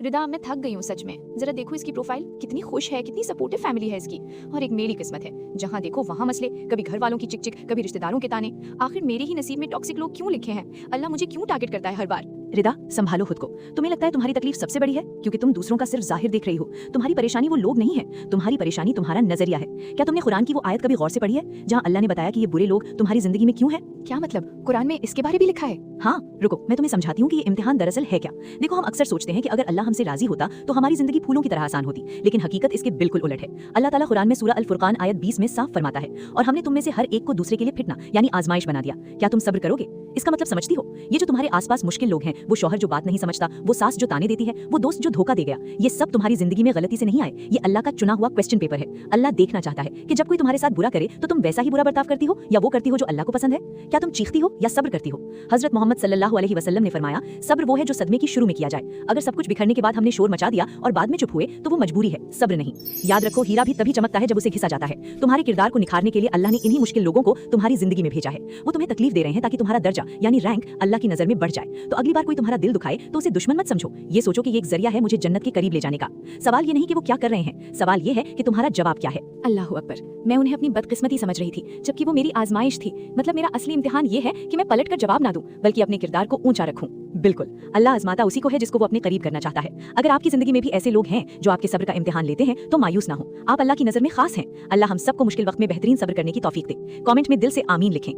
रिदा, मैं थक गई हूँ सच में। जरा देखो इसकी प्रोफाइल, कितनी खुश है, कितनी सपोर्टिव फैमिली है इसकी। और एक मेरी किस्मत है, जहाँ देखो वहाँ मसले, कभी घर वालों की चिक, कभी रिश्तेदारों के ताने। आखिर मेरे ही नसीब में टॉक्सिक लोग क्यों लिखे हैं? अल्लाह मुझे क्यों टारगेट करता है हर बार? रिदा, संभालो खुद को। तुम्हें लगता है तुम्हारी तकलीफ सबसे बड़ी है क्योंकि तुम दूसरों का सिर्फ जाहिर देख रही हो। तुम्हारी परेशानी वो लोग नहीं है, तुम्हारी परेशानी तुम्हारा नजरिया है। क्या तुमने कुरान की वो आयत कभी गौर से पढ़ी है जहाँ अल्लाह ने बताया कि ये बुरे लोग तुम्हारी जिंदगी में क्यों है? क्या मतलब, कुरान में इसके बारे भी लिखा है? हाँ, रुको मैं तुम्हें समझाती हूँ कि ये इम्तिहान दरअसल है क्या। देखो, हम अक्सर सोचते हैं कि अगर अल्लाह हमसे राजी होता तो हमारी जिंदगी फूलों की तरह आसान होती, लेकिन हकीकत इसके बिल्कुल उलट है। अल्लाह ताला कुरान में सूरह अल फुरकान आयत 20 में साफ फरमाता है, और हमने तुम में से हर एक को दूसरे के लिए फितना यानी आजमाइश बना दिया। क्या तुम सब्र करोगे? इसका मतलब समझती हो? ये जो तुम्हारे आसपास मुश्किल लोग हैं, वो शौहर जो बात नहीं समझता, वो सास जो ताने देती है, वो दोस्त जो धोखा दे गया, ये सब तुम्हारी जिंदगी में गलती से नहीं आए। ये अल्लाह का चुना हुआ क्वेश्चन पेपर है। अल्लाह देखना चाहता है कि जब कोई तुम्हारे साथ बुरा करे तो तुम वैसा ही बुरा बर्ताव करती हो या वो करती हो जो अल्लाह को पसंद है। क्या तुम चीखती हो या सब्र करती हो? हजरत मोहम्मद सल्लल्लाहु अलैहि वसल्लम ने फरमाया, सब्र वो है जो सदमे की शुरू में किया जाए। अगर सब कुछ बिखरने के बाद हमने शोर मचा दिया और बाद में चुप हुए तो वो मजबूरी है, सब्र नहीं। याद रखो, हीरा भी तभी चमकता है जब उसे घिसा जाता है। तुम्हारे किरदार को निखारने के लिए अल्लाह ने इन्हीं मुश्किल लोगों को तुम्हारी जिंदगी में भेजा है। वो तुम्हें तकलीफ दे रहे हैं ताकि तुम्हारा दर्जा यानी रैंक अल्लाह की नजर में बढ़ जाए। तो अगली बार कोई तुम्हारा दिल दुखाए तो उसे दुश्मन मत समझो, ये सोचो कि ये एक जरिया है मुझे जन्नत के करीब ले जाने का। सवाल ये नहीं कि वो क्या कर रहे हैं, सवाल ये है कि तुम्हारा जवाब क्या है। अल्लाह अकबर, मैं उन्हें अपनी बदकिस्मती समझ रही थी जबकि वो मेरी आजमाइश थी। मतलब मेरा असली इम्तिहान ये है कि मैं पलट कर जवाब ना दूं बल्कि अपने किरदार को ऊंचा रखूं। बिल्कुल, अल्लाह आजमाता उसी को है जिसको वो अपने करीब करना चाहता है। अगर आपकी जिंदगी में भी ऐसे लोग हैं जो आपके सब्र का इम्तिहान लेते हैं तो मायूस ना हो, आप अल्लाह की नजर में खास हैं। अल्लाह हम सबको मुश्किल वक्त में बेहतरीन सब्र करने की तौफीक दे। कमेंट में दिल से आमीन लिखें।